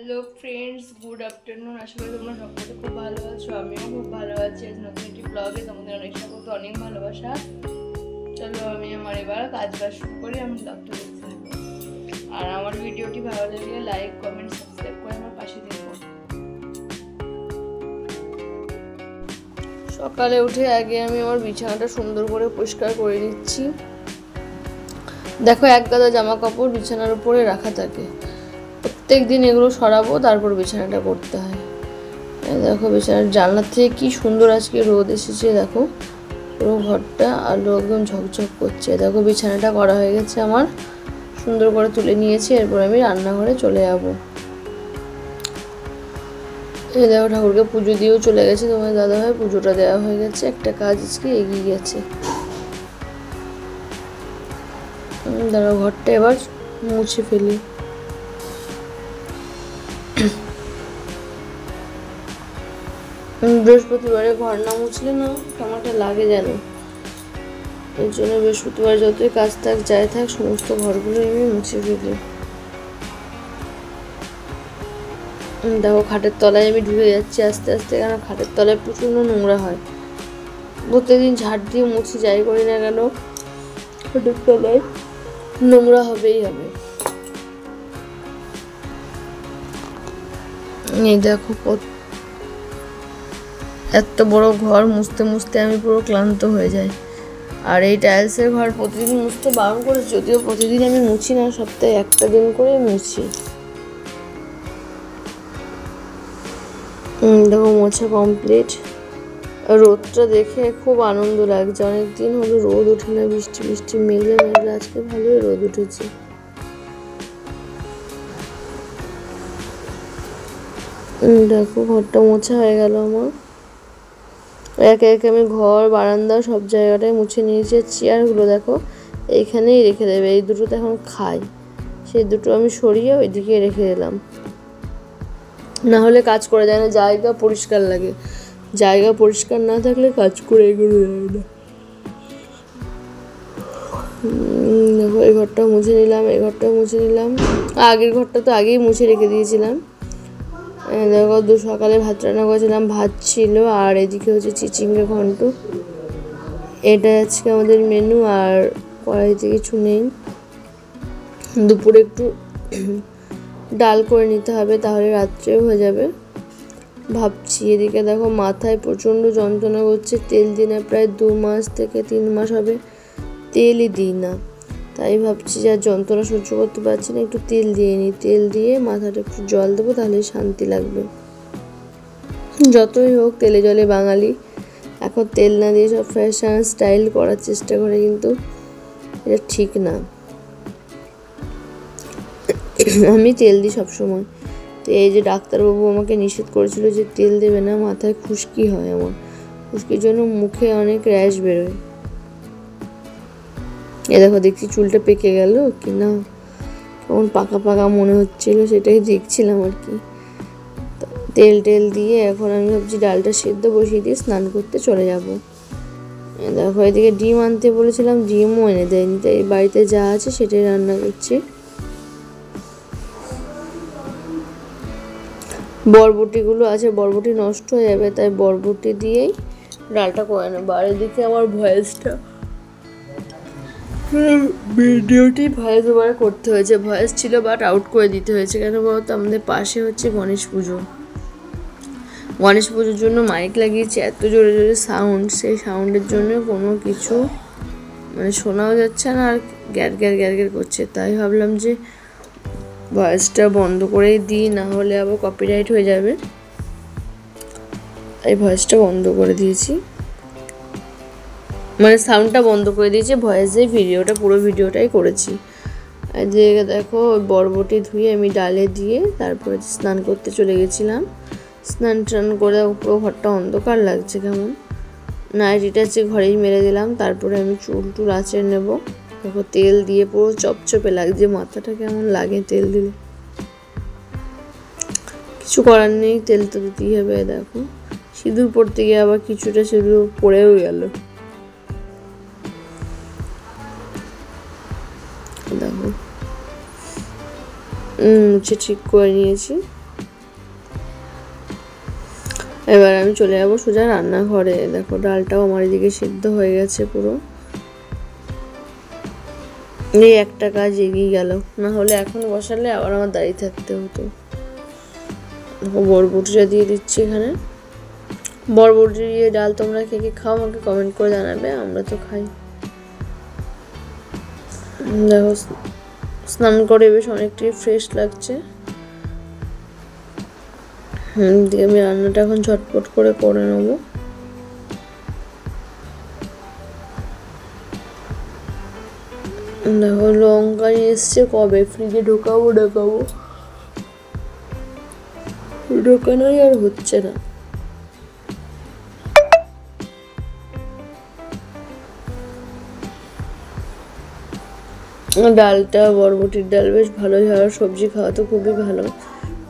Hello friends, good afternoon. আশা করি তোমরা সকলে খুব ভালো আছো। আমিও খুব ভালো আছি। আজ নতুন একটি ব্লগে তোমাদের অনেক স্বাগত, অনেক ভালোবাসা। চলো আমি আমার এবার কাজ বাজ শুরু করি, আমি ব্লগটা দেখতে থাকবো। আর আমার ভিডিওটি ভালো লাগলে লাইক, কমেন্ট, সাবস্ক্রাইব করে আমার পাশে থেকো। সকালে উঠে আগে আমি আমার বিছানাটা সুন্দর করে পরিষ্কার করে নিচ্ছি। দেখো, এক গাদা জামা কাপড় বিছানার উপরে রাখা থাকে, প্রত্যেক দিন এগুলো সরাবো, তারপর বিছানাটা করতে হয়। দেখো বিছানার জানলার থেকে কি সুন্দর আজকে রোদ এসেছে। দেখো পুরো ঘরটা আলো একদম ঝকঝক করছে। দেখো বিছানাটা করা হয়ে গেছে আমার, সুন্দর করে তুলে নিয়েছি। এরপর আমি রান্নাঘরে চলে যাব। এই দেখো ঠাকুরকে পুজো দিয়েও চলে গেছে তোমার দাদাভাই, পুজোটা দেওয়া হয়ে গেছে। একটা কাজ আজকে এগিয়ে গেছে। দাঁড়াও, ঘরটা এবার মুছে ফেলি। বৃহস্পতিবারে ঘর না মুছলে না কেমনটা লাগে যেন, এর জন্য বৃহস্পতিবার যতই কাজ থাক যাই থাক সমস্ত ঘরগুলো আমি মুছে ফেলি। দেখো খাটের তলায় আমি ঢুকে যাচ্ছি আস্তে আস্তে, কারণ খাটের তলায় প্রচণ্ড নোংরা হয়। প্রত্যেকদিন ঝাড় দিয়ে মুছি যাই করি না কেন, খাটের তলায় নোংরা হবেই হবে। এই দেখো এত বড় ঘর মুছতে মুছতে আমি পুরো ক্লান্ত হয়ে যাই। আর এই টাইলসের ঘর প্রতিদিন মুছতে বারণ করে, যদিও প্রতিদিন আমি মুছি না, সপ্তাহে একটা দিন করে মুছি। দেখো মোছা কমপ্লিট। রোদটা দেখে খুব আনন্দ লাগছে, অনেকদিন হলো রোদ ওঠে না, বৃষ্টি বৃষ্টি মেঘলা মেঘলা, আজকে ভালোই রোদ উঠেছে। দেখো ঘরটা মোছা হয়ে গেল আমার। একে একে আমি ঘর, বারান্দা সব জায়গাটায় মুছে নিয়েছি। চেয়ারগুলো দেখো এইখানেই রেখে দেবে, এই দুটো তো এখন খাই, সেই দুটো আমি সরিয়ে ওইদিকে রেখে দিলাম, না হলে কাজ করে যায় না। জায়গা পরিষ্কার লাগে, জায়গা পরিষ্কার না থাকলে কাজ করে এগোনো যায় না। দেখো এই ঘরটা মুছে নিলাম, এই ঘরটা মুছে নিলাম। আগের ঘরটা তো আগেই মুছে রেখে দিয়েছিলাম। দেখো সকালে ভাত রান্না করেছিলাম, ভাত ছিল, আর এদিকে হচ্ছে চিচিঙ্গা ঘন্ট। এটা আজকে আমাদের মেনু, আর কড়াইতে কিছু নেই। দুপুরে একটু ডাল করে নিতে হবে, তাহলে রাত্রেও হয়ে যাবে ভাবছি। এদিকে দেখো মাথায় প্রচণ্ড যন্ত্রণা করছে, তেল দিই না প্রায় 2 মাস থেকে 3 মাস হবে তেলই দিই না। তাই ভাবছি যে আর যন্ত্রণা সহ্য করতে পারছি না, একটু তেল দিয়ে নিই। তেল দিয়ে মাথাটা একটু জল দেবো, তাহলে শান্তি লাগবে। যতই হোক তেলে জলে বাঙালি, এখন তেল না দিয়ে সব ফ্যাশন স্টাইল করার চেষ্টা করে, কিন্তু এটা ঠিক না। আমি তেল দিই সবসময়। তো এই যে ডাক্তারবাবু আমাকে নিষেধ করেছিল যে তেল দেবে না, মাথায় খুশকি হয় আমার, খুশকির জন্য মুখে অনেক র্যাশ বেরোয়। এ দেখো দেখছি চুলটা পেকে গেল কি না, কেমন পাকা পাকা মনে হচ্ছিল, সেটাই দেখছিলাম আর কি। তেল টেল দিয়ে এখন আমি ভাবছি ডালটা সেদ্ধ বসিয়ে দিয়ে স্নান করতে চলে যাব। দেখো এদিকে ডিম আনতে বলেছিলাম, ডিমও এনে দেয়নি, তাই বাড়িতে যা আছে সেটাই রান্না করছি। বরবটিগুলো আছে, বরবটি নষ্ট হয়ে যাবে, তাই বরবটি দিয়েই ডালটা করে নেবো। আর এদিকে আমার ভয়েসটা, ভিডিওটি ভয়েস ওভার করতে হয়েছে, ভয়েস ছিল বাট আউট করে দিতে হয়েছে। কেন বলতো, আমাদের পাশে হচ্ছে গণেশ পুজো। গণেশ পুজোর জন্য মাইক লাগিয়েছে, এত জোরে জোরে সাউন্ড, সেই সাউন্ডের জন্য কোনো কিছু মানে শোনাও যাচ্ছে না, আর গ্যার গ্যার গ্যার গ্যার করছে। তাই ভাবলাম যে ভয়েসটা বন্ধ করেই দিই, না হলে আবার কপিরাইট হয়ে যাবে। এই ভয়েসটা বন্ধ করে দিয়েছি, মানে সাউন্ডটা বন্ধ করে দিয়েছি, ভয়েস দিয়ে ভিডিওটা, পুরো ভিডিওটাই করেছি। আর যে দেখো বরবটি ধুয়ে আমি ডালে দিয়ে তারপরে স্নান করতে চলে গেছিলাম। স্নান টান করে পুরো ঘরটা অন্ধকার লাগছে কেমন, নাইটিটা হচ্ছে ঘরেই মেরে দিলাম। তারপরে আমি চুল টুল আঁচড়ে নেবো। দেখো তেল দিয়ে পুরো চপচপে লাগছে, মাথাটা কেমন লাগে তেল দিলে, কিছু করার নেই, তেল তো দিতেই হবে। দেখো সিঁদুর পড়তে গিয়ে আবার কিছুটা সিঁদুর পড়েও গেল। দেখো মুছে ঠিক করে নিয়েছি। এবার আমি চলে যাবো সোজা রান্নাঘরে। দেখো ডালটাও আমার এদিকে সিদ্ধ হয়ে গেছে পুরো। এই একটা কাজ এগিয়ে গেল, না হলে এখন বসালে আবার আমার দাঁড়িয়ে থাকতে হতো। দেখো বরবটিটা দিয়ে দিচ্ছি এখানে। বরবটি দিয়ে ডাল তোমরা কে কে খাও আমাকে কমেন্ট করে জানাবে, আমরা তো খাই। দেখো স্নান করে বেশ অনেকটাই ফ্রেশ লাগছে। দিয়ে আমি রান্নাটা এখন ঝটপট করে নেবো। দেখো লঙ্কা নিয়ে এসছে, কবে ফ্রিজে ঢোকাবো ঢোকানোই আর হচ্ছে না। ডালটা বরবটির ডাল বেশ ভালোই হয়, আর সবজি খাওয়া তো খুবই ভালো,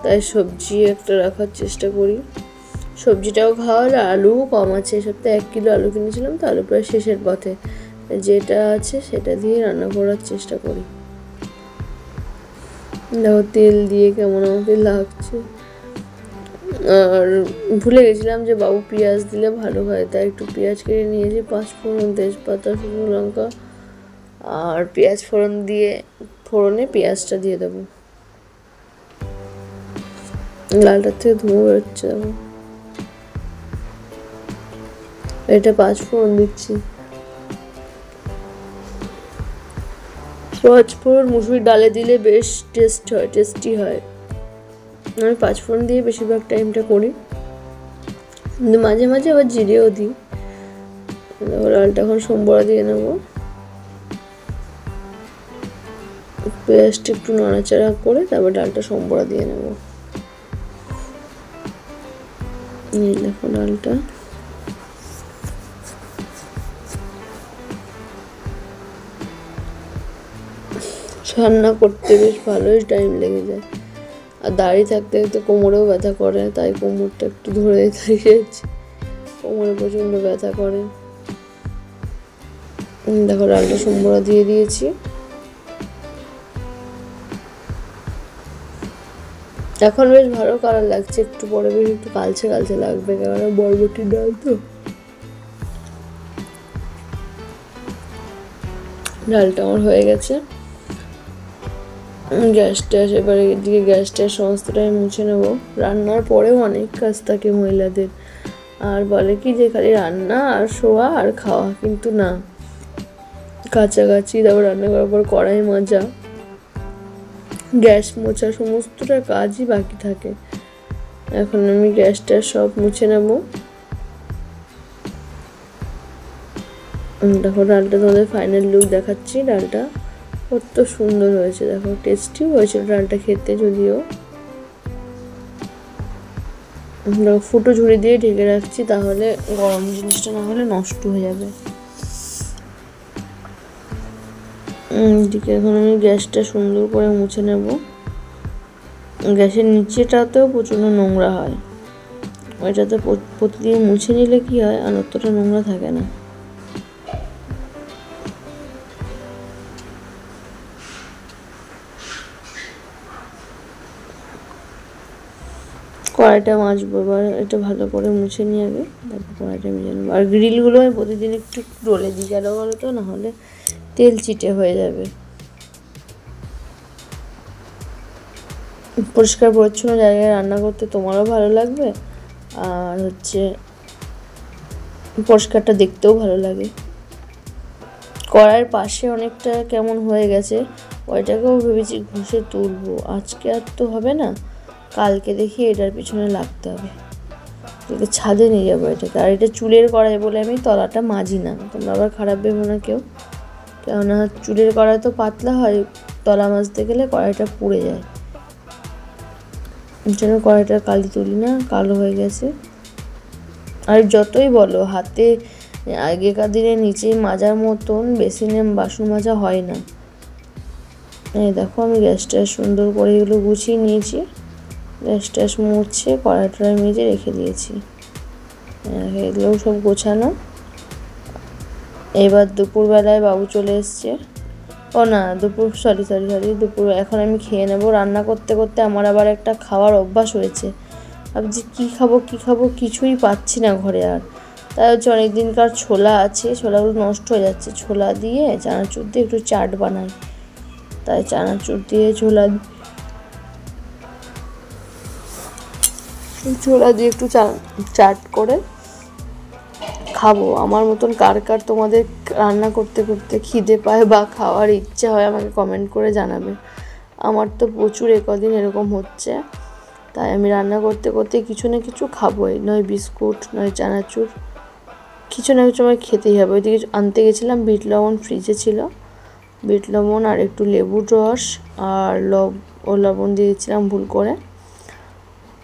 তাই সবজি একটা রাখার চেষ্টা করি। সবজিটাও খাওয়ার, আলু কম আছে, এই সপ্তাহে 1 কিলো আলু কিনেছিলাম, তো আলু প্রায় শেষের পথে, যেটা আছে সেটা দিয়ে রান্না করার চেষ্টা করি। দেখো তেল দিয়ে কেমন আমাকে লাগছে। আর ভুলে গেছিলাম যে বাবু পেঁয়াজ দিলে ভালো হয়, তাই একটু পেঁয়াজ কেটে নিয়েছি, 5 ফোড়ন, তেজপাতা, শুকনো লঙ্কা আর পেঁয়াজ ফোড়ন দিয়ে ফোড়নে পেঁয়াজটা দিয়ে দেবো। লালটার থেকে ধুয়ে বেরোচ্ছে। দেখো এটা 5 ফোড়ন দিচ্ছি। 5 ফোড়ন মুসুরির ডালে দিলে বেশ টেস্টি হয়। আমি 5 ফোড়ন দিয়ে বেশিরভাগ টাইমটা করি, কিন্তু মাঝে মাঝে আবার জিরেও দিই। ডালটা এখন সম্বরা দিয়ে নেবো। পেঁয়াজটা একটু নাড়াচাড়া করে তারপর ডালটা সম্বরা দিয়ে নেবো। এই দেখো ডালটা রান্না করতে বেশ ভালোই টাইম লেগে যায়, আর দাঁড়িয়ে থাকতে থাকতে কোমরেও ব্যথা করে, তাই কোমরটা একটু ধরে দাঁড়িয়েছি, কোমরে প্রচণ্ড ব্যথা করে। দেখো ডালটা সম্বরা দিয়ে দিয়েছি। এখন বেশ ভালো কালার লাগছে, একটু পরে বেশ একটু কালচে লাগবে, কারণ বরবটির ডাল তো। ডালটা আমার হয়ে গেছে। গ্যাসটা এবারে এদিকে গ্যাসটা সমস্তটাই মুছে নেব। রান্নার পরেও অনেক কাজ থাকে মহিলাদের, আর বলে কি যে খালি রান্না আর শোয়া আর খাওয়া, কিন্তু না, কাছাকাছি তারপর রান্না করার পর কড়াই মাজা, গ্যাস মোছা, সমস্তটা কাজই বাকি থাকে। এখন আমি গ্যাসটা সব মুছে নেব। দেখো ডালটা তোমাদের ফাইনাল লুক দেখাচ্ছি। ডালটা কত সুন্দর হয়েছে, দেখো টেস্টিও হয়েছিল ডালটা খেতে। যদিও ফুটো ঝুড়ি দিয়ে ঢেকে রাখছি, তাহলে গরম জিনিসটা না হলে নষ্ট হয়ে যাবে। এদিকে এখন আমি গ্যাসটা সুন্দর করে মুছে নেব। গ্যাসের নিচেটাতেও প্রচণ্ড নোংরা হয়, ওইটাতে প্রতিদিন মুছে নিলে কি হয়, আর অতটা নোংরা থাকে না। কড়াইটা মাজবো এবার, এটা ভালো করে মুছে নিয়ে আগে, তারপর কড়াইটা মেজে নেবো। আর গ্রিলগুলো আমি প্রতিদিন একটু ডলে দিই, কেন বলো তো, নাহলে তেল চিটে হয়ে যাবে। পরিষ্কার পরিচ্ছন্ন জায়গায় রান্না করতে তোমারও ভালো লাগবে, আর হচ্ছে পরিষ্কারটা দেখতেও ভালো লাগে। কড়াইয়ের পাশে অনেকটা কেমন হয়ে গেছে, ওইটাকেও ভেবেছি ঘষে তুলবো। আজকে আর তো হবে না, কালকে দেখি এটার পিছনে লাগতে হবে, ছাদে নিয়ে যাবো এটাকে। আর এটা চুলের কড়াই বলে আমি তলাটা মাজি না, তোমরা আবার খারাপ ভেবো না কেউ, কেননা চুলের কড়াই তো পাতলা হয়, তলা মাজতে গেলে কড়াইটা পুড়ে যায়। যেন কড়াইটা কালি তুলি না, কালো হয়ে গেছে। আর যতই বলো হাতে আগেকার দিনে নিচে মাজার মতন বেসিনে বাসন মাজা হয় না। এই দেখো আমি গ্যাসটা সুন্দর করে এগুলো গুছিয়ে নিয়েছি, গ্যাসটা মুছে কড়াইটা মেজে রেখে দিয়েছি, এগুলোও সব গোছানো। এবার দুপুরবেলায় বাবু চলে এসছে, ও না সরি দুপুর, এখন আমি খেয়ে নেবো। রান্না করতে করতে আমার আবার একটা খাওয়ার অভ্যাস হয়েছে, ভাবছি কী খাবো কিছুই পাচ্ছি না ঘরে। আর তাই হচ্ছে অনেক দিনকার ছোলা আছে, ছোলাগুলো নষ্ট হয়ে যাচ্ছে, ছোলা দিয়ে চানাচুর দিয়ে একটু চাট বানাই। তাই চানাচুর দিয়ে ছোলা দিয়ে একটু চাট করে খাবো। আমার মতন কার কার তোমাদের রান্না করতে করতে খিদে পায় বা খাওয়ার ইচ্ছা হয় আমাকে কমেন্ট করে জানাবে। আমার তো প্রচুর কদিন এরকম হচ্ছে, তাই আমি রান্না করতে করতে কিছু না কিছু খাবোই, নয় বিস্কুট নয় চানাচুর, কিছু না কিছু আমার খেতেই হবে। ওইদিকে আনতে গেছিলাম বিট লবণ, ফ্রিজে ছিল বিট লবণ আর একটু লেবুর রস আর লবণ দিয়ে দিয়েছিলাম ভুল করে।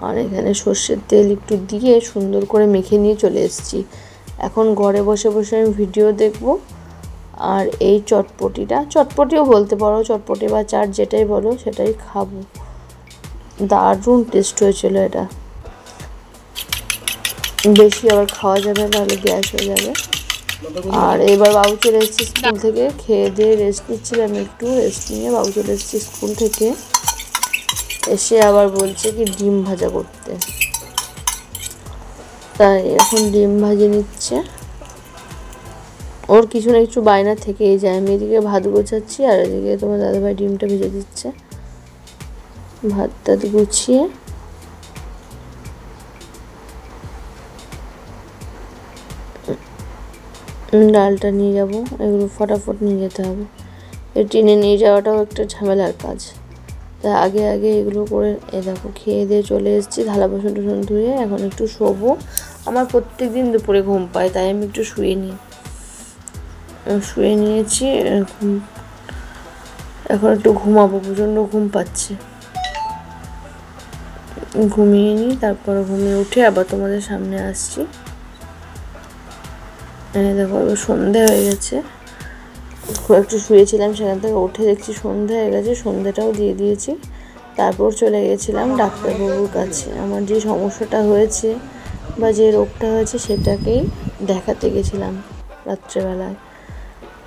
আর এখানে সর্ষের তেল একটু দিয়ে সুন্দর করে মেখে নিয়ে চলে এসেছি। এখন ঘরে বসে বসে আমি ভিডিও দেখব আর এই চটপটিও বলতে পারো, চটপটি বা চাট যেটাই বলো সেটাই খাবো। দারুণ টেস্ট হয়েছিল এটা। বেশি আবার খাওয়া যাবে তাহলে গ্যাস হয়ে যাবে। আর এবার বাবু চলে এসেছি স্কুল থেকে, খেয়ে দিয়ে রেস্ট নিচ্ছিলাম, একটু রেস্ট নিয়ে বাবু চলে এসেছি স্কুল থেকে। এসে আবার বলছে কি ডিম ভাজা করতে, তাই এখন ডিম ভাজে নিচ্ছে। ওর কিছু না কিছু বায়না থেকেই যায়। আমি এদিকে ভাত গোছাচ্ছি আর এদিকে তোমার দাদাভাই ডিমটা ভেজে দিচ্ছে। ভাতটা গুছিয়ে ডালটা নিয়ে যাব, এগুলো ফটাফট নিয়ে যেতে হবে। এই টেনে নিয়ে যাওয়াটাও একটা ঝামেলার কাজ, তাই আগে আগে এগুলো করে দেখো খেয়ে দিয়ে চলে এসেছি। থালা বাসন টাসন ধুয়ে এখন একটু শোবো। আমার প্রত্যেক দিন দুপুরে ঘুম পায়, তাই আমি একটু শুয়ে নিয়েছি। এখন একটু ঘুমাবো, প্রচণ্ড ঘুম পাচ্ছে। ঘুমিয়ে নিই, তারপর ঘুমিয়ে উঠে আবার তোমাদের সামনে আসছি। দেখো এবার সন্ধে হয়ে গেছে, একটু শুয়েছিলাম, সেখান থেকে উঠে দেখছি সন্ধে হয়ে গেছে, সন্ধেটাও দিয়ে দিয়েছি। তারপর চলে গেছিলাম ডাক্তারবাবুর কাছে। আমার যে সমস্যাটা হয়েছে বা যে রোগটা হয়েছে সেটাকেই দেখাতে গেছিলাম রাত্রেবেলায়।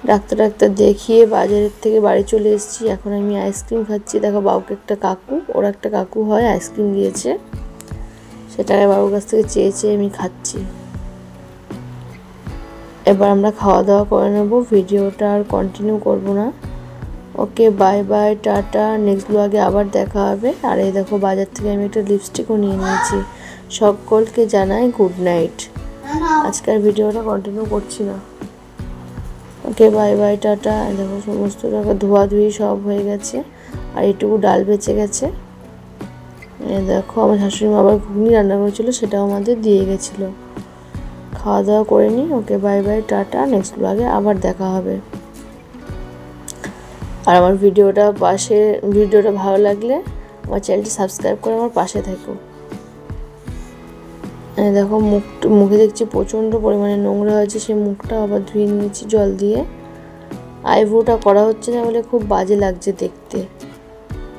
ডাক্তার দেখিয়ে বাজারের থেকে বাড়ি চলে এসেছি। এখন আমি আইসক্রিম খাচ্ছি। দেখো বাবুকে ওরা একটা কাকু হয় আইসক্রিম দিয়েছে, সেটাকে বাবুর কাছ থেকে চেয়ে আমি খাচ্ছি। এবার আমরা খাওয়া দাওয়া করে নেব, ভিডিওটা আর কন্টিনিউ করব না। Okay bye bye, tata, next ব্লগে আবার দেখা হবে। আর এই দেখো বাজার থেকে আমি একটা লিপস্টিকও নিয়ে নিয়েছি। সকলকে জানাই গুড নাইট। আজকের ভিডিওটা কন্টিনিউ করছি না। Okay bye bye, tata. দেখো সমস্ত টাকা ধোয়াধুয়ি সব হয়ে গেছে, আর এটুকু ডাল বেঁচে গেছে। দেখো আমার শাশুড়িমা আবার ঘুগনি রান্না করেছিল, সেটাও আমাদের দিয়ে গেছিলো। খাওয়া দাওয়া করে নিই। Okay bye bye, tata, next ব্লগে আবার দেখা হবে। আর আমার ভিডিওটা ভালো লাগলে আমার চ্যানেলটি সাবস্ক্রাইব করে আমার পাশে থেকো। দেখো মুখে দেখছি প্রচণ্ড পরিমাণে নোংরা হয়েছে, সেই মুখটা আবার ধুয়ে নিয়েছি জল দিয়ে। আইব্রোটা করা হচ্ছে না বলে খুব বাজে লাগছে দেখতে,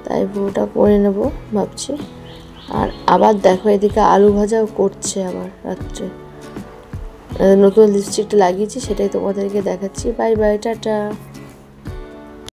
তাই আইব্রোটা করে নেব ভাবছি। আর আবার দেখো এদিকে আলু ভাজাও করছে আবার রাত্রে। নতুন লিপস্টিকটা লাগিয়েছি, সেটাই তোমাদেরকে দেখাচ্ছি। Bye bye, tata.